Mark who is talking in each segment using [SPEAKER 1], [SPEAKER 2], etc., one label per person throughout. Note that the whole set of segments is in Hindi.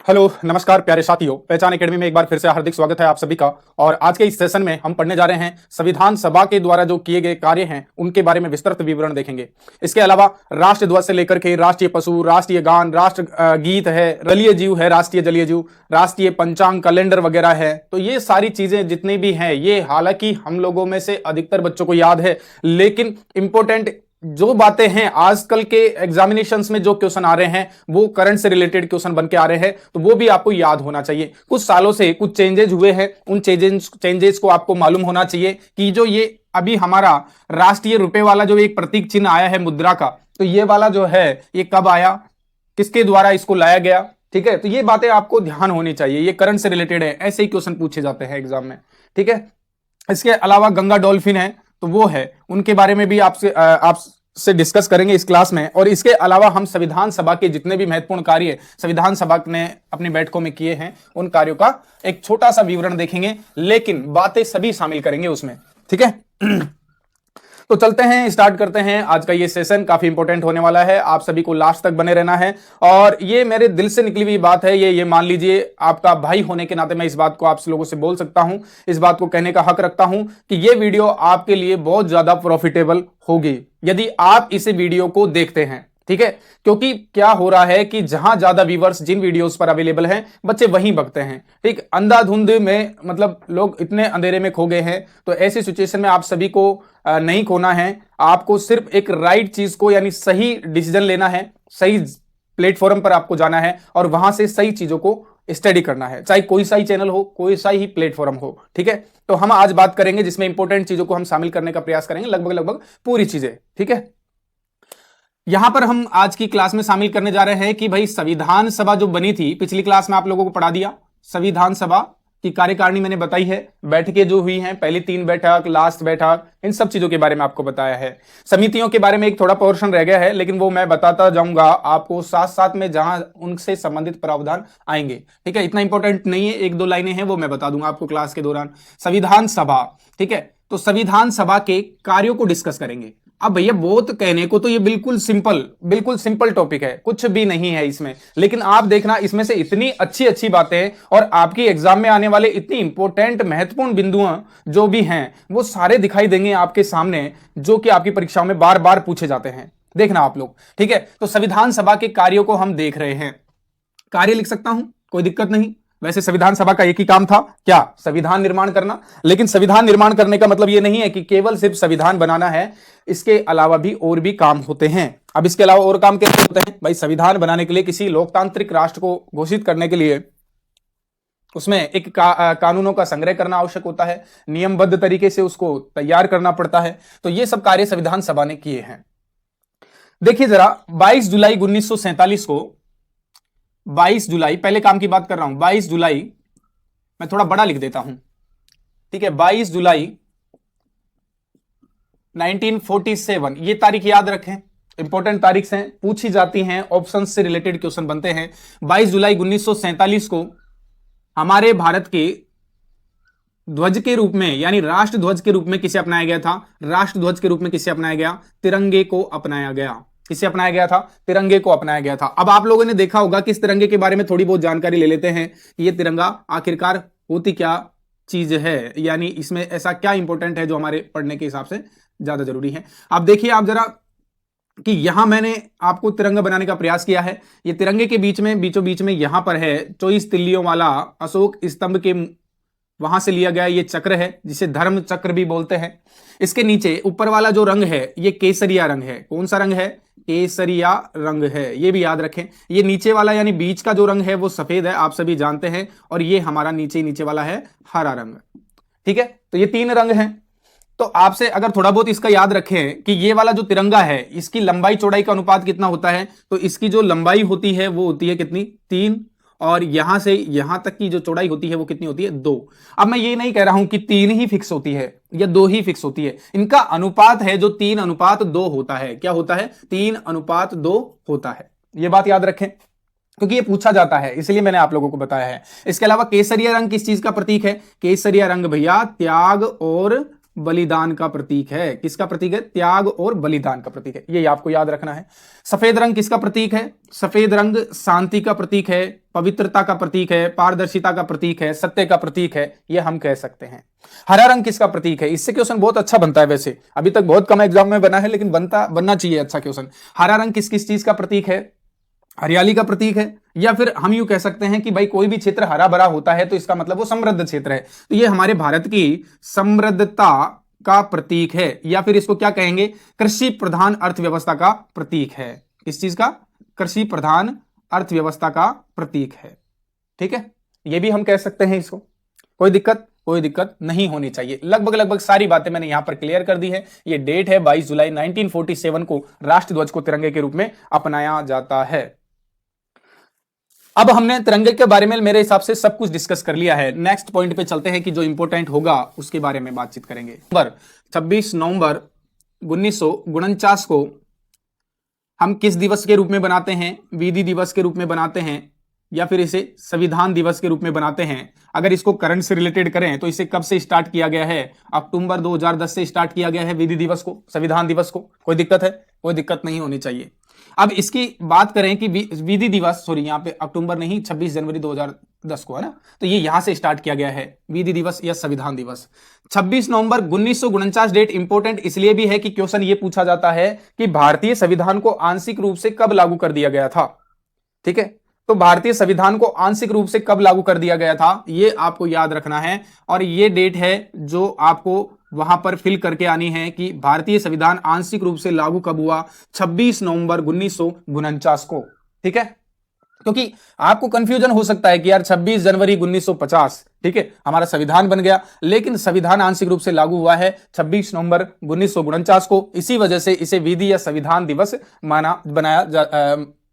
[SPEAKER 1] हेलो नमस्कार प्यारे साथियों, पहचान एकेडमी में एक बार फिर से हार्दिक स्वागत है आप सभी का। और आज के इस सेशन में हम पढ़ने जा रहे हैं संविधान सभा के द्वारा जो किए गए कार्य हैं उनके बारे में विस्तृत विवरण देखेंगे। इसके अलावा राष्ट्र ध्वज से लेकर के राष्ट्रीय पशु, राष्ट्रीय गान, राष्ट्र गीत है, रलीय जीव है, राष्ट्रीय जलीय जीव, राष्ट्रीय पंचांग, कैलेंडर वगैरह है। तो ये सारी चीजें जितनी भी हैं, ये हालांकि हम लोगों में से अधिकतर बच्चों को याद है, लेकिन इंपॉर्टेंट जो बातें हैं आजकल के एग्जामिनेशंस में जो क्वेश्चन आ रहे हैं वो करंट से रिलेटेड क्वेश्चन बन के आ रहे हैं, तो वो भी आपको याद होना चाहिए। कुछ सालों से कुछ चेंजेस हुए हैं, उन चेंजेस को आपको मालूम होना चाहिए कि जो ये अभी हमारा राष्ट्रीय रुपए वाला जो एक प्रतीक चिन्ह आया है मुद्रा का, तो ये वाला जो है ये कब आया, किसके द्वारा इसको लाया गया, ठीक है। तो ये बातें आपको ध्यान होनी चाहिए, ये करंट से रिलेटेड है, ऐसे ही क्वेश्चन पूछे जाते हैं एग्जाम में, ठीक है। इसके अलावा गंगा डॉल्फिन है, तो वो है, उनके बारे में भी आपसे डिस्कस करेंगे इस क्लास में। और इसके अलावा हम संविधान सभा के जितने भी महत्वपूर्ण कार्य संविधान सभा ने अपनी बैठकों में किए हैं उन कार्यों का एक छोटा सा विवरण देखेंगे, लेकिन बातें सभी शामिल करेंगे उसमें, ठीक है। तो चलते हैं, स्टार्ट करते हैं। आज का ये सेशन काफी इंपॉर्टेंट होने वाला है, आप सभी को लास्ट तक बने रहना है। और ये मेरे दिल से निकली हुई बात है, ये मान लीजिए, आपका भाई होने के नाते मैं इस बात को आप लोगों से बोल सकता हूं, इस बात को कहने का हक रखता हूं कि ये वीडियो आपके लिए बहुत ज्यादा प्रॉफिटेबल होगी यदि आप इस वीडियो को देखते हैं, ठीक है। क्योंकि क्या हो रहा है कि जहां ज्यादा व्यूअर्स जिन वीडियोस पर अवेलेबल हैं बच्चे वहीं बकते हैं, ठीक। अंधाधुंध में मतलब लोग इतने अंधेरे में खो गए हैं, तो ऐसी सिचुएशन में आप सभी को नहीं खोना है। आपको सिर्फ एक राइट चीज को यानी सही डिसीजन लेना है, सही प्लेटफॉर्म पर आपको जाना है और वहां से सही चीजों को स्टडी करना है, चाहे कोई सा ही चैनल हो, कोई सा ही प्लेटफॉर्म हो, ठीक है। तो हम आज बात करेंगे जिसमें इंपॉर्टेंट चीजों को हम शामिल करने का प्रयास करेंगे, लगभग पूरी चीजें, ठीक है। यहां पर हम आज की क्लास में शामिल करने जा रहे हैं कि भाई संविधान सभा जो बनी थी, पिछली क्लास में आप लोगों को पढ़ा दिया, संविधान सभा की कार्यकारिणी मैंने बताई है, बैठकें जो हुई हैं, पहली 3 बैठक, लास्ट बैठक, इन सब चीजों के बारे में आपको बताया है। समितियों के बारे में एक थोड़ा पोर्शन रह गया है, लेकिन वो मैं बताता जाऊंगा आपको साथ साथ में जहां उनसे संबंधित प्रावधान आएंगे, ठीक है। इतना इंपॉर्टेंट नहीं है, 1-2 लाइनें हैं वो मैं बता दूंगा आपको क्लास के दौरान। संविधान सभा, ठीक है। तो संविधान सभा के कार्यों को डिस्कस करेंगे। अब भैया बहुत कहने को तो ये बिल्कुल सिंपल टॉपिक है, कुछ भी नहीं है इसमें, लेकिन आप देखना इसमें से इतनी अच्छी अच्छी बातें और आपकी एग्जाम में आने वाले इतनी इंपॉर्टेंट महत्वपूर्ण बिंदु जो भी हैं वो सारे दिखाई देंगे आपके सामने, जो कि आपकी परीक्षाओं में बार बार पूछे जाते हैं। देखना आप लोग, ठीक है। तो संविधान सभा के कार्यों को हम देख रहे हैं, कार्य लिख सकता हूं, कोई दिक्कत नहीं। वैसे संविधान सभा का एक ही काम था, क्या, संविधान निर्माण करना। लेकिन संविधान निर्माण करने का मतलब यह नहीं है कि केवल सिर्फ संविधान बनाना है, इसके अलावा भी और भी काम होते हैं। अब इसके अलावा और काम कैसे होते हैं भाई? संविधान बनाने के लिए, किसी लोकतांत्रिक राष्ट्र को घोषित करने के लिए उसमें एक कानूनों का संग्रह करना आवश्यक होता है, नियमबद्ध तरीके से उसको तैयार करना पड़ता है। तो ये सब कार्य संविधान सभा ने किए हैं। देखिए जरा, 22 जुलाई 1947 को, 22 जुलाई, पहले काम की बात कर रहा हूं, 22 जुलाई, मैं थोड़ा बड़ा लिख देता हूं, ठीक है। 22 जुलाई 1947, ये तारीख याद रखें, इंपॉर्टेंट तारीख हैं, पूछी जाती हैं, ऑप्शन से रिलेटेड क्वेश्चन बनते हैं। 22 जुलाई 1947 को हमारे भारत के ध्वज के रूप में यानी राष्ट्र ध्वज के रूप में किसे अपनाया गया था? राष्ट्र ध्वज के रूप में किसे अपनाया गया? तिरंगे को अपनाया गया। किसे अपनाया गया था? तिरंगे को अपनाया गया था। अब आप लोगों ने देखा होगा कि इस तिरंगे के बारे में थोड़ी बहुत जानकारी ले लेते हैं कि ये तिरंगा आखिरकार होती क्या चीज है, यानी इसमें ऐसा क्या इंपॉर्टेंट है जो हमारे पढ़ने के हिसाब से ज्यादा जरूरी है। अब देखिए आप जरा कि यहां मैंने आपको तिरंगा बनाने का प्रयास किया है। ये तिरंगे के बीच में, बीचों बीच में यहां पर है 24 तिल्लियों वाला अशोक स्तंभ के वहां से लिया गया ये चक्र है, जिसे धर्म चक्र भी बोलते हैं। इसके नीचे ऊपर वाला जो रंग है ये केसरिया रंग है। कौन सा रंग है? केसरिया रंग है, ये भी याद रखें। ये नीचे वाला यानी बीच का जो रंग है वो सफेद है, आप सभी जानते हैं, और ये हमारा नीचे वाला है हरा रंग, ठीक है। तो ये 3 रंग हैं। तो आपसे अगर थोड़ा बहुत इसका याद रखें कि ये वाला जो तिरंगा है इसकी लंबाई चौड़ाई का अनुपात कितना होता है, तो इसकी जो लंबाई होती है वो होती है कितनी? 3, और यहां से यहां तक की जो चौड़ाई होती है वो कितनी होती है? 2। अब मैं ये नहीं कह रहा हूं कि 3 ही फिक्स होती है या 2 ही फिक्स होती है, इनका अनुपात है जो 3:2 होता है। क्या होता है? 3:2 होता है। ये बात याद रखें क्योंकि ये पूछा जाता है, इसलिए मैंने आप लोगों को बताया है। इसके अलावा केसरिया रंग किस चीज का प्रतीक है? केसरिया रंग भैया त्याग और बलिदान का प्रतीक है। किसका प्रतीक है? त्याग और बलिदान का प्रतीक है, ये आपको याद रखना है। सफेद रंग किसका प्रतीक है? सफेद रंग शांति का प्रतीक है, पवित्रता का प्रतीक है, पारदर्शिता का प्रतीक है, सत्य का प्रतीक है, ये हम कह सकते हैं। हरा रंग किसका प्रतीक है? इससे क्वेश्चन बहुत अच्छा बनता है, वैसे अभी तक बहुत कम एग्जाम में बना है, लेकिन बनना चाहिए अच्छा क्वेश्चन। हरा रंग किस किस चीज का प्रतीक है? हरियाली का प्रतीक है, या फिर हम यूं कह सकते हैं कि भाई कोई भी क्षेत्र हरा भरा होता है तो इसका मतलब वो समृद्ध क्षेत्र है, तो ये हमारे भारत की समृद्धता का प्रतीक है, या फिर इसको क्या कहेंगे? कृषि प्रधान अर्थव्यवस्था का प्रतीक है। किस चीज का? कृषि प्रधान अर्थव्यवस्था का प्रतीक है। ठीक है, ये भी हम कह सकते हैं इसको। कोई दिक्कत नहीं होनी चाहिए। लगभग सारी बातें मैंने यहां पर क्लियर कर दी है। ये डेट है 22 जुलाई 1947 को राष्ट्र ध्वज को तिरंगे के रूप में अपनाया जाता है। अब हमने तिरंगे के बारे में मेरे हिसाब से सब कुछ डिस्कस कर लिया है। नेक्स्ट पॉइंट पे चलते हैं कि जो इंपॉर्टेंट होगा उसके बारे में बातचीत करेंगे। 26 नवंबर 1949 को हम किस दिवस के रूप में बनाते हैं? विधि दिवस के रूप में बनाते हैं, या फिर इसे संविधान दिवस के रूप में बनाते हैं? अगर इसको करंट से रिलेटेड करें तो इसे कब से स्टार्ट किया गया है? अक्टूबर 2010 से स्टार्ट किया गया है विधि दिवस को, संविधान दिवस को। कोई दिक्कत है? कोई दिक्कत नहीं होनी चाहिए। अब इसकी बात करें कि विधि दिवस, सॉरी यहां पे अक्टूबर नहीं, 26 जनवरी 2010 को है ना, तो ये यहां से स्टार्ट किया गया है विधि दिवस या संविधान दिवस। 26 नवंबर 1949 डेट इंपॉर्टेंट इसलिए भी है कि क्वेश्चन ये पूछा जाता है कि भारतीय संविधान को आंशिक रूप से कब लागू कर दिया गया था। ठीक है, तो भारतीय संविधान को आंशिक रूप से कब लागू कर दिया गया था, ये आपको याद रखना है। और ये डेट है जो आपको वहां पर फिल करके आनी है कि भारतीय संविधान आंशिक रूप से लागू कब हुआ? 26 नवंबर 1949 को। ठीक है, क्योंकि आपको कंफ्यूजन हो सकता है कि यार 26 जनवरी 1950, ठीक है, हमारा संविधान बन गया, लेकिन संविधान आंशिक रूप से लागू हुआ है 26 नवंबर 1949 को। इसी वजह से इसे विधि या संविधान दिवस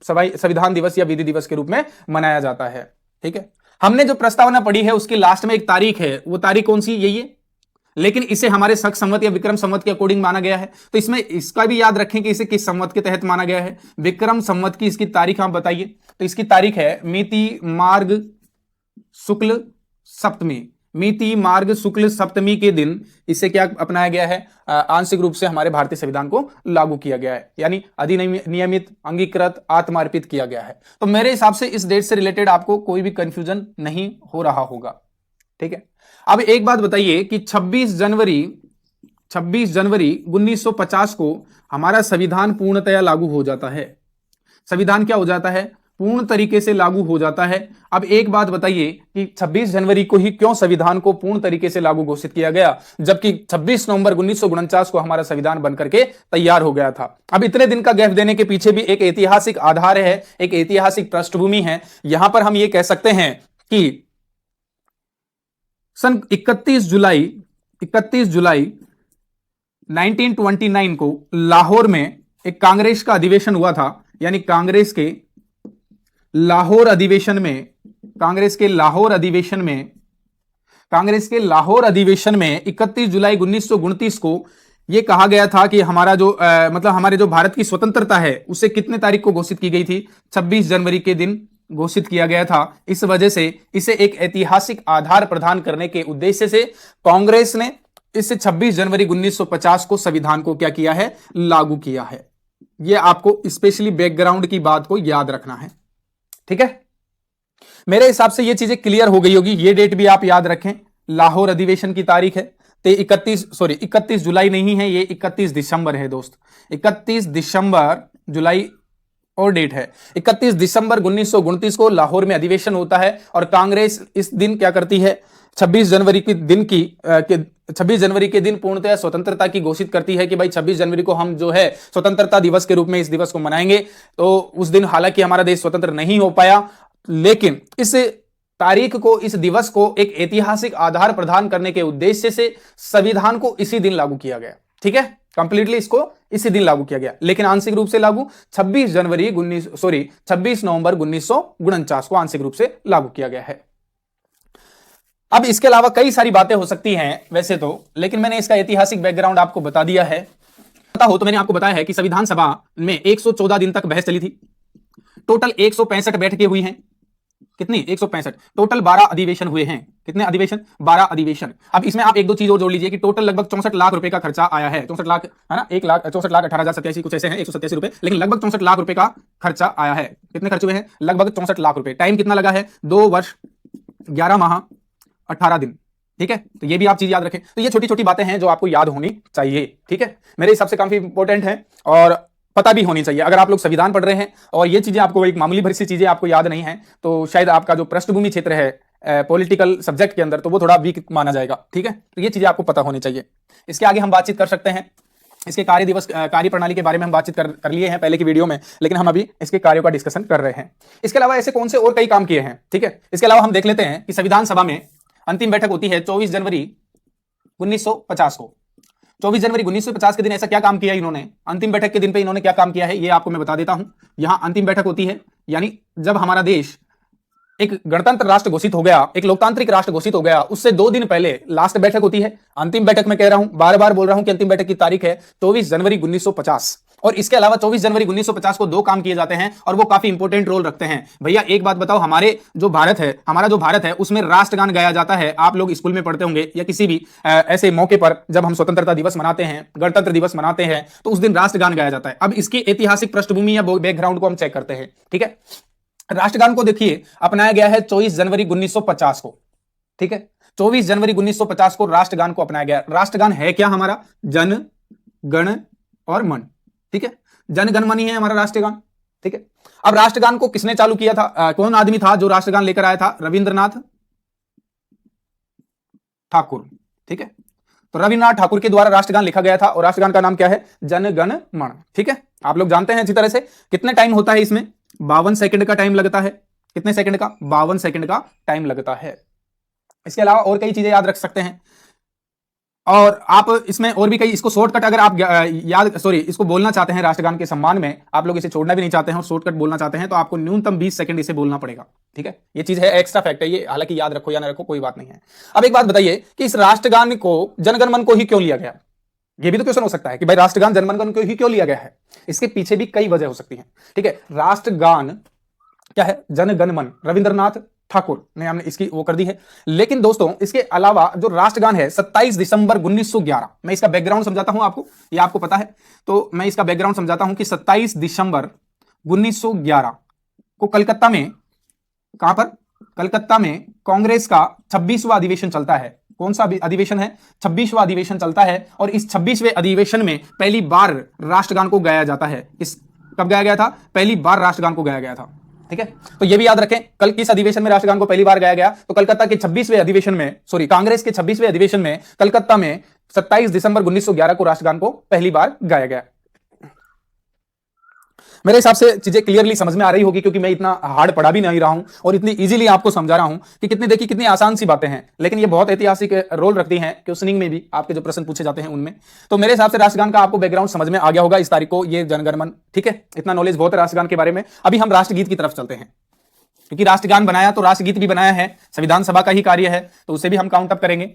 [SPEAKER 1] संविधान दिवस या विधि दिवस के रूप में मनाया जाता है। ठीक है, हमने जो प्रस्तावना पढ़ी है उसके लास्ट में एक तारीख है, वो तारीख कौन सी? यही है, लेकिन इसे हमारे शक संवत या विक्रम संवत के अकॉर्डिंग माना गया है। तो इसमें इसका भी याद रखें कि इसे किस संवत के तहत माना गया है। विक्रम संवत की इसकी तारीख आप बताइए। तो इसकी तारीख है मिति मार्ग शुक्ल सप्तमी। मिति मार्ग शुक्ल सप्तमी के दिन इसे क्या अपनाया गया है? आंशिक रूप से हमारे भारतीय संविधान को लागू किया गया है, यानी अधिनियमित, अंगीकृत, आत्मार्पित किया गया है। तो मेरे हिसाब से इस डेट से रिलेटेड आपको कोई भी कंफ्यूजन नहीं हो रहा होगा। ठीक है, अब एक बात बताइए कि 26 जनवरी 1950 को हमारा संविधान पूर्णतया लागू हो जाता है। संविधान क्या हो जाता है? पूर्ण तरीके से लागू हो जाता है। अब एक बात बताइए कि 26 जनवरी को ही क्यों संविधान को पूर्ण तरीके से लागू घोषित किया गया, जबकि 26 नवंबर 1949 को हमारा संविधान बनकर के तैयार हो गया था। अब इतने दिन का गैप देने के पीछे भी एक ऐतिहासिक आधार है, एक ऐतिहासिक पृष्ठभूमि है। यहां पर हम ये कह सकते हैं कि सन 31 जुलाई 1929 को लाहौर में एक कांग्रेस का अधिवेशन हुआ था, यानी कांग्रेस के लाहौर अधिवेशन में 31 जुलाई 1929 को यह कहा गया था कि हमारा जो हमारे जो भारत की स्वतंत्रता है उसे कितने तारीख को घोषित की गई थी? 26 जनवरी के दिन घोषित किया गया था। इस वजह से इसे एक ऐतिहासिक आधार प्रदान करने के उद्देश्य से कांग्रेस ने इसे 26 जनवरी 1950 को संविधान को क्या किया है? लागू किया है। यह आपको स्पेशली बैकग्राउंड की बात को याद रखना है। ठीक है, मेरे हिसाब से यह चीजें क्लियर हो गई होगी। यह डेट भी आप याद रखें, लाहौर अधिवेशन की तारीख है 31 जुलाई नहीं है, ये 31 दिसंबर है दोस्त। 31 दिसंबर, जुलाई और डेट है 31 दिसंबर 1929 को लाहौर में अधिवेशन होता है और कांग्रेस इस दिन क्या करती है? 26 जनवरी के दिन पूर्णतः स्वतंत्रता की घोषित करती है कि भाई 26 जनवरी को हम जो है स्वतंत्रता दिवस के रूप में इस दिवस को मनाएंगे। तो उस दिन हालांकि हमारा देश स्वतंत्र नहीं हो पाया, लेकिन इस तारीख को, इस दिवस को एक ऐतिहासिक आधार प्रदान करने के उद्देश्य से संविधान को इसी दिन लागू किया गया। ठीक है, कंप्लीटली इसको इसी दिन लागू किया गया, लेकिन आंशिक रूप से लागू 26 नवंबर 1949 को आंशिक रूप से लागू किया गया है। अब इसके अलावा कई सारी बातें हो सकती हैं वैसे तो, लेकिन मैंने इसका ऐतिहासिक बैकग्राउंड आपको बता दिया है। पता हो तो मैंने आपको बताया है कि संविधान सभा में 114 दिन तक बहस चली थी। टोटल 165 बैठकें हुई हैं। कितनी 165। टोटल 12 अधिवेशन हुए हैं। कितने अधिवेशन? 12 अधिवेशन। अब इसमें आप एक दो चीज और जोड़ लीजिए कि टोटल लगभग 64 लाख रुपए का खर्चा आया है। 64 लाख है ना, 1,64,18,087 कुछ ऐसे हैं, 187 रुपए, लेकिन लगभग 64 लाख रुपए का खर्चा आया है। कितने खर्च हुए हैं? लगभग 64 लाख रुपए। टाइम कितना लगा है? 2 वर्ष 11 माह 18 दिन। ठीक है, तो ये भी आप चीज याद रखें। तो ये छोटी छोटी बातें हैं जो आपको याद होनी चाहिए। ठीक है, मेरे हिसाब से काफी इंपॉर्टेंट है और पता भी होनी चाहिए। अगर आप लोग संविधान पढ़ रहे हैं और ये चीजें आपको एक मामूली भरी सी चीजें आपको याद नहीं है, तो शायद आपका जो पृष्ठभूमि क्षेत्र है पॉलिटिकल सब्जेक्ट के अंदर, तो वो थोड़ा वीक माना जाएगा। ठीक है, तो ये चीजें आपको पता होनी चाहिए। इसके आगे हम बातचीत कर सकते हैं। इसके कार्य दिवस कार्य प्रणाली के बारे में हम बातचीत कर लिए हैं पहले की वीडियो में, लेकिन हम अभी इसके कार्यों का डिस्कशन कर रहे हैं। इसके अलावा ऐसे कौन से और कई काम किए हैं। ठीक है, इसके अलावा हम देख लेते हैं कि संविधान सभा में अंतिम बैठक होती है 24 जनवरी 1950 को। 24 जनवरी 1950 के दिन ऐसा क्या काम किया इन्होंने? अंतिम बैठक के दिन पे इन्होंने क्या काम किया है ये आपको मैं बता देता हूं। यहां अंतिम बैठक होती है, यानी जब हमारा देश एक गणतंत्र राष्ट्र घोषित हो गया, एक लोकतांत्रिक राष्ट्र घोषित हो गया, उससे 2 दिन पहले लास्ट बैठक होती है। अंतिम बैठक में कह रहा हूं, बार बार बोल रहा हूं कि अंतिम बैठक की तारीख है 24 जनवरी 1950। और इसके अलावा 24 जनवरी 1950 को 2 काम किए जाते हैं और वो काफी इंपॉर्टेंट रोल रखते हैं। भैया एक बात बताओ, हमारा जो भारत है उसमें राष्ट्रगान गाया जाता है। आप लोग स्कूल में पढ़ते होंगे या किसी भी ऐसे मौके पर जब हम स्वतंत्रता दिवस मनाते हैं, गणतंत्र दिवस मनाते हैं, तो उस दिन राष्ट्रगान गाया जाता है। अब इसकी ऐतिहासिक पृष्ठभूमि या बैकग्राउंड को हम चेक करते हैं। ठीक है, राष्ट्रगान को देखिए अपनाया गया है 24 जनवरी 1950 को। ठीक है, 24 जनवरी 1950 को राष्ट्रगान को अपनाया गया। राष्ट्रगान है क्या हमारा? जन गण और मन। ठीक है, जन गण मन ही है हमारा राष्ट्रगान। ठीक है, अब राष्ट्रगान को किसने चालू किया था? कौन आदमी था जो राष्ट्रगान लेकर आया था? रविंद्रनाथ ठाकुर। ठीक है, तो रविन्द्रनाथ ठाकुर के द्वारा राष्ट्रगान लिखा गया था और राष्ट्रगान का नाम क्या है? जन गण मन। ठीक है, आप लोग जानते हैं अच्छी तरह से। कितने टाइम होता है इसमें? 52 सेकंड का टाइम लगता है। कितने सेकंड का? 52 सेकंड का टाइम लगता है। इसके अलावा और कई चीजें याद रख सकते हैं और आप इसमें और भी कई, इसको शॉर्टकट अगर आप इसको बोलना चाहते हैं राष्ट्रगान के सम्मान में, आप लोग इसे छोड़ना भी नहीं चाहते हैं और शॉर्टकट बोलना चाहते हैं, तो आपको न्यूनतम 20 सेकंड इसे बोलना पड़ेगा। ठीक है, ये चीज है, एक्स्ट्रा फैक्ट है ये, हालांकि याद रखो या ना रखो कोई बात नहीं है। अब एक बात बताइए कि इस राष्ट्रगान को जनगण मन को ही क्यों लिया गया? ये भी तो क्वेश्चन हो सकता है कि भाई राष्ट्रगान जनगण मन को ही क्यों लिया गया है? इसके पीछे भी कई वजह हो सकती है। ठीक है, राष्ट्रगान क्या है? जन गण मन, रविंद्रनाथ ठाकुर ने हमने इसकी वो कर दी है। लेकिन दोस्तों इसके अलावा जो राष्ट्रगान है 27 दिसंबर 1911, मैं इसका बैकग्राउंड समझाता हूं आपको, ये आपको पता है तो मैं इसका बैकग्राउंड समझाता हूं कि 27 दिसंबर 1911 को कलकत्ता में, कहां पर? कलकत्ता में कांग्रेस का 26वां अधिवेशन चलता है। कौन सा अधिवेशन है? 26वां अधिवेशन चलता है और इस 26वें अधिवेशन में पहली बार राष्ट्रगान को गाया जाता है। इस कब गाया गया था? पहली बार राष्ट्रगान को गाया गया था। ठीक है, तो ये भी याद रखें, कल किस अधिवेशन में राष्ट्रगान को पहली बार गाया गया? तो कलकत्ता के 26वें अधिवेशन में, कांग्रेस के 26वें अधिवेशन में कलकत्ता में 27 दिसंबर 1911 को राष्ट्रगान को पहली बार गाया गया। मेरे हिसाब से चीजें क्लियरली समझ में आ रही होगी, क्योंकि मैं इतना हार्ड पढ़ा भी नहीं रहा हूं और इतनी इजीली आपको समझा रहा हूं कि कितनी आसान सी बातें हैं, लेकिन ये बहुत ऐतिहासिक रोल रखती हैं क्वेश्चनिंग में भी, आपके जो प्रश्न पूछे जाते हैं उनमें। तो मेरे हिसाब से राष्ट्रगान का आपको बैकग्राउंड समझ में आ गया होगा इस तारीख को, ये जनगण मन। ठीक है, इतना नॉलेज बहुत है राष्ट्रगान के बारे में। अभी हम राष्ट्रगीत की तरफ चलते हैं, क्योंकि राष्ट्रगान बनाया तो राष्ट्रगीत भी बनाया है, संविधान सभा का ही कार्य है, तो उसे भी हम काउंट अप करेंगे।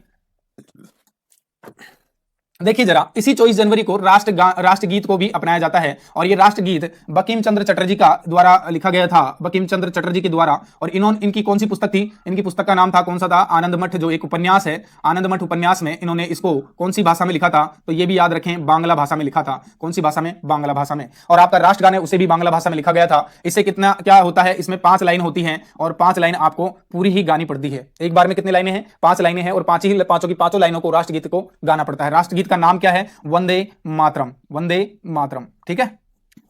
[SPEAKER 1] देखिए जरा, इसी 24 जनवरी को राष्ट्रगीत को भी अपनाया जाता है और यह राष्ट्रगीत बंकिम चंद्र चटर्जी का द्वारा लिखा गया था, बंकिम चंद्र चटर्जी के द्वारा। और इनकी कौन सी पुस्तक थी? इनकी पुस्तक का नाम था, कौन सा था? आनंद मठ, जो एक उपन्यास है, आनंद मठ उपन्यास में इन्होंने इसको कौन सी भाषा में लिखा था? तो यह भी याद रखें, बांग्ला भाषा में लिखा था। कौन सी भाषा में? बांग्ला भाषा में। और आपका राष्ट्रगान है उसे भी बांग्ला भाषा में लिखा गया था। इससे कितना क्या होता है? इसमें 5 लाइन होती हैं और 5 लाइन आपको पूरी ही गानी पड़ती है। एक बार में कितनी लाइनें हैं? 5 लाइनें हैं और पांचों की पांचों लाइनों को राष्ट्रगीत को गाना पड़ता है। राष्ट्रगीत का नाम क्या है? वंदे मातरम, वंदे मातरम। ठीक है,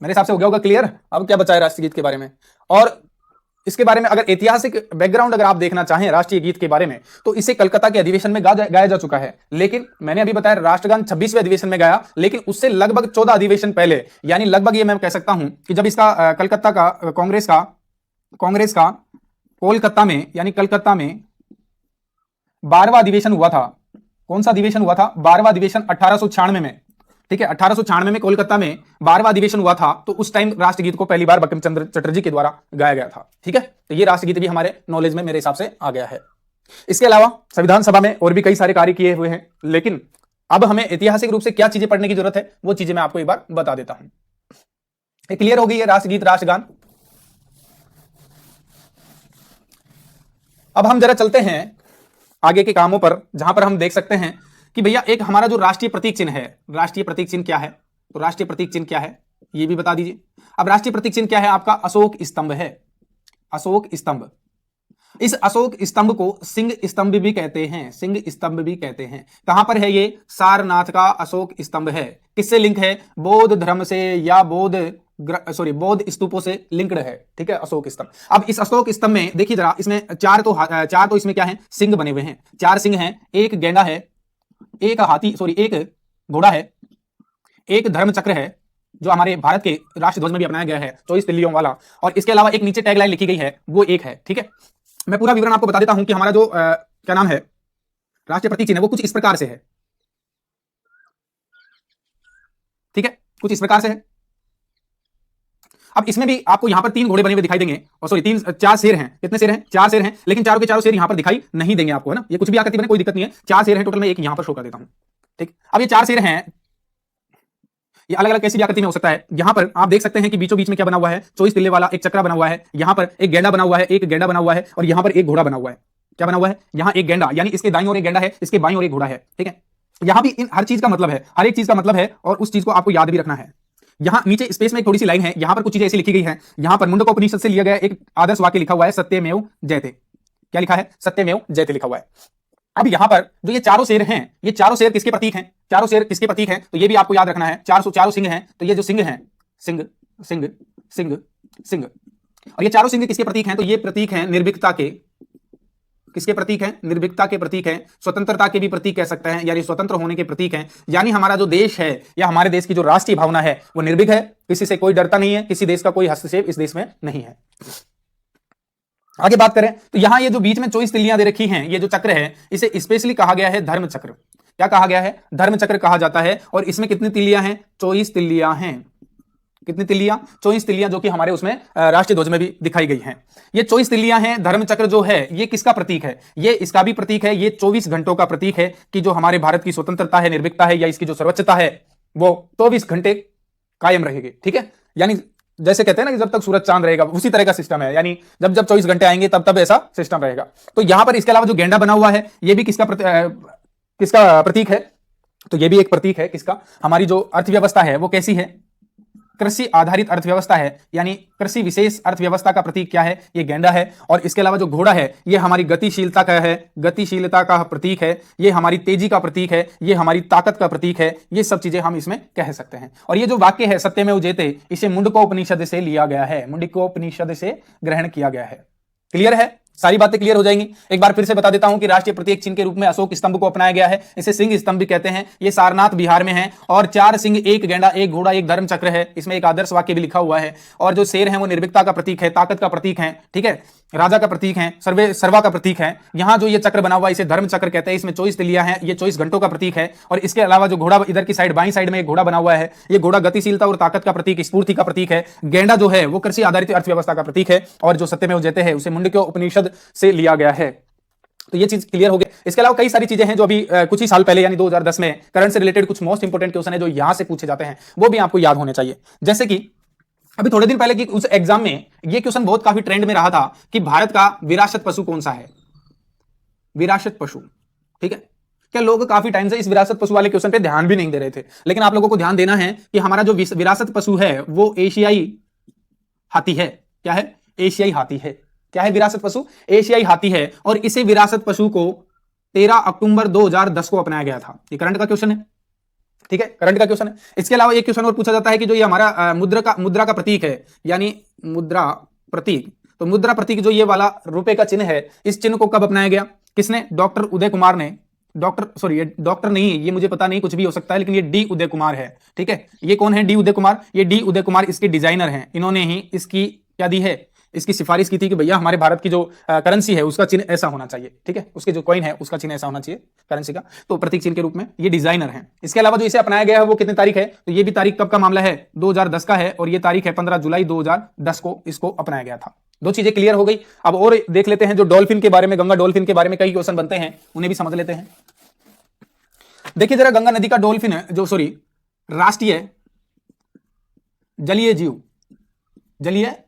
[SPEAKER 1] मेरे हिसाब से हो गया होगा क्लियर। अब क्या बचा है राष्ट्रगीत के बारे में? और इसके बारे में अगर ऐतिहासिक बैकग्राउंड अगर आप देखना चाहें राष्ट्रीय गीत के बारे में, तो इसे कलकत्ता के अधिवेशन में गाया जा चुका है। लेकिन मैंने अभी बताया राष्ट्रगान 26वें अधिवेशन में गाया, लेकिन उससे लगभग 14 अधिवेशन पहले, यानी लगभग ये मैं कह सकता हूं कि जब इसका कलकत्ता का कांग्रेस का कोलकाता में, यानी कलकत्ता में 12वां अधिवेशन हुआ था। कौन सा अधिवेशन हुआ था? 12वां अधिवेशन 1896 में। ठीक है, 1896 में कोलकाता में 12वां अधिवेशन हुआ था, तो उस टाइम राष्ट्रगीत को पहली बार बंकिम चंद्र चटर्जी के द्वारा गाया गया था। ठीक है, तो ये राष्ट्रगीत भी हमारे नॉलेज में मेरे हिसाब से आ गया है। इसके अलावा संविधान सभा में और भी कई सारे कार्य किए हुए हैं, लेकिन अब हमें ऐतिहासिक रूप से क्या चीजें पढ़ने की जरूरत है, वो चीजें मैं आपको एक बार बता देता हूं। क्लियर हो गई है राष्ट्रगीत, राष्ट्रगान? अब हम जरा चलते हैं आगे के कामों पर, जहां पर हम देख सकते हैं कि भैया एक हमारा जो राष्ट्रीय प्रतीक चिन्ह है, राष्ट्रीय प्रतीक चिन्ह क्या है? तो राष्ट्रीय प्रतीक चिन्ह क्या है ये भी बता दीजिए। अब राष्ट्रीय प्रतीक चिन्ह क्या है आपका? अशोक स्तंभ है, अशोक स्तंभ। इस अशोक स्तंभ को सिंह स्तंभ भी कहते हैं, सिंह स्तंभ भी कहते हैं। कहां पर है ये? सारनाथ का अशोक स्तंभ है। किससे लिंक है? बौद्ध धर्म से या बौद्ध स्तूपों से लिंक्ड है, ठीक है, अशोक स्तंभ। अब इस अशोक स्तंभ में देखिए जरा, इसमें चार तो इसमें क्या है? सिंह बने हुए हैं, चार सिंह हैं, एक गेंडा है, एक एक घोड़ा है, एक धर्म चक्र है जो हमारे भारत के राष्ट्र ध्वज में भी अपनाया गया है 24 तिल्लियों वाला, और इसके अलावा एक नीचे टैगलाइन लिखी गई है वो एक है, ठीक है। मैं पूरा विवरण आपको बता देता हूं कि हमारा जो क्या नाम है राष्ट्रीय प्रतीक चिन्ह है वो कुछ इस प्रकार से है, ठीक है, कुछ इस प्रकार से है। अब इसमें भी आपको यहां पर तीन घोड़े बने हुए दिखाई देंगे, और चार शेर हैं। कितने शेर हैं? चार शेर हैं, लेकिन चारों के चारों शेर यहां पर दिखाई नहीं देंगे आपको, है ना। ये कुछ भी आकृति बने कोई दिक्कत नहीं है, चार शेर हैं टोटल में, एक यहां पर शो कर देता हूं, ठीक। अब ये चार शेर हैं, ये अलग अलग कैसी भी आकृति में हो सकता है। यहां पर आप देख सकते हैं कि बीचों बीच में क्या बना हुआ है? 24 तिल्ले वाला एक चक्रा बना हुआ है, यहां पर एक गेंडा बना हुआ है, एक गेंडा बना हुआ है, और यहां पर एक घोड़ा बना हुआ है। क्या बना हुआ है? यहां एक गेंडा, यानी इसके दाईं ओर एक गेंडा है, इसके बाईं ओर एक घोड़ा है, ठीक है। यहां भी इन हर चीज का मतलब है, हर एक चीज का मतलब है, और उस चीज को आपको याद भी रखना है। यहां नीचे स्पेस में एक थोड़ी सी लाइन है, यहां पर कुछ चीजें ऐसी लिखी गई है। यहां पर मुंडकोपनिषद से लिया गया एक आदर्श वाक्य लिखा हुआ है, सत्यमेव जयते। क्या लिखा है? सत्यमेव जयते लिखा हुआ है। अब यहां पर जो ये चारों शेर हैं, ये चारों शेर किसके प्रतीक हैं? चारों शेर किसके प्रतीक हैं? तो ये भी आपको याद रखना है। चारों सिंह हैं, तो ये जो सिंह हैं, सिंह सिंह सिंह सिंह, और ये चारों सिंह किसके प्रतीक हैं? तो ये प्रतीक हैं निर्भीकता के। किसके प्रतीक हैं? निर्भीकता के प्रतीक हैं, स्वतंत्रता के भी प्रतीक कह सकते हैं, यानी स्वतंत्र होने के प्रतीक हैं। यानी हमारा जो देश है या हमारे देश की जो राष्ट्रीय भावना है वो निर्भीक है, किसी से कोई डरता नहीं है, किसी देश का कोई हस्तक्षेप इस देश में नहीं है। आगे बात करें तो यहां ये जो बीच में 24 तिल्लियां दे रखी हैं, ये जो चक्र है इसे स्पेशली कहा गया है धर्म चक्र। क्या कहा गया है? धर्म चक्र कहा जाता है। और इसमें कितनी तिल्लियां हैं? 24 तिल्लियां हैं। कितनी तिल्लियां? 24 तिल्लियां, जो कि हमारे उसमें राष्ट्रीय ध्वज में भी दिखाई गई हैं। ये 24 तिल्लियां हैं। धर्म चक्र जो है ये किसका प्रतीक है? ये इसका भी प्रतीक है, ये 24 घंटों का प्रतीक है कि जो हमारे भारत की स्वतंत्रता है, निर्भीकता है, या इसकी जो सर्वोच्चता है वो 24 घंटे कायम रहेगी, ठीक है। यानी जैसे कहते हैं ना कि जब तक सूरज चांद रहेगा, उसी तरह का सिस्टम है, यानी जब जब 24 घंटे आएंगे तब तब ऐसा सिस्टम रहेगा। तो यहां पर इसके अलावा जो गेंडा बना हुआ है ये भी किसका प्रतीक है? तो ये भी एक प्रतीक है किसका? हमारी जो अर्थव्यवस्था है वो कैसी है? कृषि आधारित अर्थव्यवस्था है, यानी कृषि विशेष अर्थव्यवस्था का प्रतीक क्या है? ये गेंडा है। और इसके अलावा जो घोड़ा है ये हमारी गतिशीलता का है, गतिशीलता का प्रतीक है, ये हमारी तेजी का प्रतीक है, ये हमारी ताकत का प्रतीक है। ये सब चीजें हम इसमें कह सकते हैं। और ये जो वाक्य है सत्यमेव जयते, इसे मुंडकोपनिषद से लिया गया है, मुंडकोपनिषद से ग्रहण किया गया है। क्लियर है? सारी बातें क्लियर हो जाएंगी। एक बार फिर से बता देता हूं कि राष्ट्रीय प्रतीक चिन्ह के रूप में अशोक स्तंभ को अपनाया गया है, इसे सिंह स्तंभ भी कहते हैं। ये सारनाथ बिहार में है, और चार सिंह, एक गेंडा, एक घोड़ा, एक धर्म चक्र है। इसमें एक आदर्श वाक्य भी लिखा हुआ है। और जो शेर हैं वो निर्भीकता का प्रतीक है, ताकत का प्रतीक है, ठीक है, राजा का प्रतीक है, सर्वा का प्रतीक है। यहां जो ये चक्र बना हुआ है इसे धर्म चक्र कहते हैं, इसमें 24 तिल्लियां हैं, ये 24 घंटों का प्रतीक है। और इसके अलावा जो घोड़ा इधर की साइड, बाईं साइड में एक घोड़ा बना हुआ है, ये घोड़ा गतिशीलता और ताकत का प्रतीक, स्फूर्ति का प्रतीक है। गेंडा जो है वो कृषि आधारित अर्थव्यवस्था का प्रतीक है, और जो सत्यमेव जयते है उसे मुंडकोपनिषद उपनिषद से लिया गया है। तो ये चीज क्लियर हो गई। इसके अलावा कई सारी चीजें हैं जो अभी कुछ ही साल पहले यानी 2010 में करंट से रिलेटेड कुछ मोस्ट इंपोर्टेंट क्वेश्चन है जो यहां से पूछे जाते हैं, वो भी आपको याद होने चाहिए। जैसे कि अभी थोड़े दिन पहले की उस एग्जाम में ये क्वेश्चन बहुत काफी ट्रेंड में रहा था कि भारत का विरासत पशु कौन सा है? विरासत पशु, ठीक है। क्या लोग काफी टाइम से इस विरासत पशु वाले क्वेश्चन पे ध्यान भी नहीं दे रहे थे, लेकिन आप लोगों को ध्यान देना है कि हमारा जो विरासत पशु है वो एशियाई हाथी है। क्या है? एशियाई हाथी है। क्या है विरासत पशु? एशियाई हाथी है। और इसे विरासत पशु को 13 अक्टूबर 2010 को अपनाया गया था। ये करंट का क्वेश्चन है, ठीक है, करंट का क्वेश्चन है। इसके अलावा एक क्वेश्चन और पूछा जाता है कि जो ये हमारा मुद्रा का प्रतीक है, यानी मुद्रा प्रतीक, तो मुद्रा प्रतीक जो ये वाला रुपए का चिन्ह है, इस चिन्ह को कब अपनाया गया? किसने? डॉक्टर उदय कुमार ने। डॉक्टर नहीं, ये मुझे पता नहीं, कुछ भी हो सकता है, लेकिन ये डी उदय कुमार है, ठीक है। ये कौन है? डी उदय कुमार। ये डी उदय कुमार इसके डिजाइनर हैं। इन्होंने ही इसकी क्या दी है? इसकी सिफारिश की थी कि भैया हमारे भारत की जो करेंसी है उसका चिन्ह ऐसा होना चाहिए, ठीक है, उसके जो कॉइन है उसका चिन्ह ऐसा होना चाहिए करेंसी का, तो प्रतीक चिन्ह के रूप में ये डिजाइनर हैं। इसके अलावा जो इसे अपनाया गया है वो कितनी तारीख है? तो ये भी तारीख कब का मामला है? 2010 का है, और ये तारीख है 15 जुलाई 2010 को इसको अपनाया गया था। दो चीजें क्लियर हो गई। अब और देख लेते हैं जो डॉल्फिन के बारे में, गंगा डॉल्फिन के बारे में कई क्वेश्चन बनते हैं, उन्हें भी समझ लेते हैं। देखिए जरा, गंगा नदी का डॉल्फिन है जो राष्ट्रीय जलीय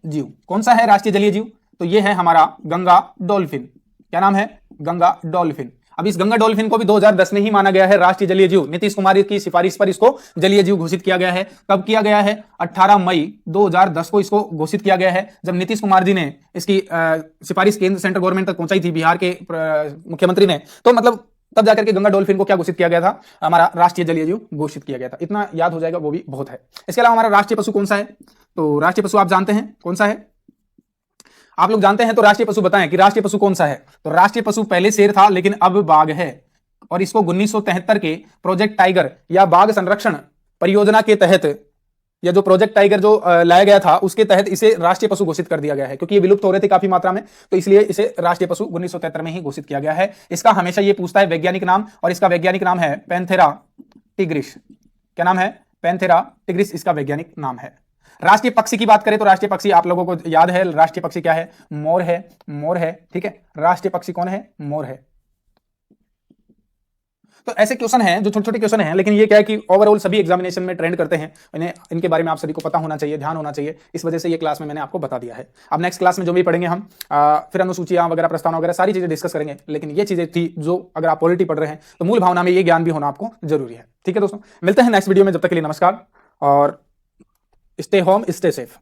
[SPEAKER 1] जीव कौन सा है? राष्ट्रीय जलीय जीव, तो ये है हमारा गंगा डॉल्फिन। क्या नाम है? गंगा डॉल्फिन। अब इस गंगा डॉल्फिन को भी 2010 में ही माना गया है राष्ट्रीय जलीय जीव। नीतीश कुमार की सिफारिश पर इसको जलीय जीव घोषित किया गया है। कब किया गया है? 18 मई 2010 को इसको घोषित किया गया है, जब नीतीश कुमार जी ने इसकी सिफारिश केंद्र सेंट्रल गवर्नमेंट तक पहुंचाई थी, बिहार के मुख्यमंत्री ने। तो मतलब तब जाकर के गंगा डॉल्फिन को क्या घोषित किया गया था? हमारा राष्ट्रीय जलीय जीव घोषित किया गया था। इतना याद हो जाएगा, वो भी बहुत है। इसके अलावा हमारा राष्ट्रीय पशु कौन सा है? तो राष्ट्रीय पशु आप जानते हैं कौन सा है? आप लोग जानते हैं तो राष्ट्रीय पशु बताएं कि राष्ट्रीय पशु कौन सा है। तो राष्ट्रीय पशु पहले शेर था, लेकिन अब बाघ है, और इसको 1973 के प्रोजेक्ट टाइगर या बाघ संरक्षण परियोजना के तहत, या जो प्रोजेक्ट टाइगर जो लाया गया था उसके तहत इसे राष्ट्रीय पशु घोषित कर दिया गया है, क्योंकि ये विलुप्त हो रहे थे काफी मात्रा में, तो इसलिए इसे राष्ट्रीय पशु 1973 में ही घोषित किया गया है। इसका हमेशा ये पूछता है वैज्ञानिक नाम, और इसका वैज्ञानिक नाम है पैंथेरा टिग्रिस। क्या नाम है? पैंथेरा टिग्रिस इसका वैज्ञानिक नाम है। राष्ट्रीय पक्षी की बात करें तो राष्ट्रीय पक्षी आप लोगों को याद है, राष्ट्रीय पक्षी क्या है? मोर है। मोर है, ठीक है। राष्ट्रीय पक्षी कौन है? मोर है। तो ऐसे क्वेश्चन हैं जो छोटे छोटे क्वेश्चन हैं, लेकिन ये क्या है कि ओवरऑल सभी एग्जामिनेशन में ट्रेंड करते हैं, इन्हें इनके बारे में आप सभी को पता होना चाहिए, ध्यान होना चाहिए। इस वजह से ये क्लास में मैंने आपको बता दिया है। अब नेक्स्ट क्लास में जो भी पढ़ेंगे हम फिर अनुसूचियां वगैरह, प्रस्तावना वगैरह सारी चीजें डिस्कस करेंगे, लेकिन ये चीजें थी जो अगर आप पॉलिटी पढ़ रहे हैं तो मूल भावना में ये ज्ञान भी होना आपको जरूरी है। ठीक है दोस्तों, मिलते हैं नेक्स्ट वीडियो में, जब तक के लिए नमस्कार और स्टे होम स्टे सेफ।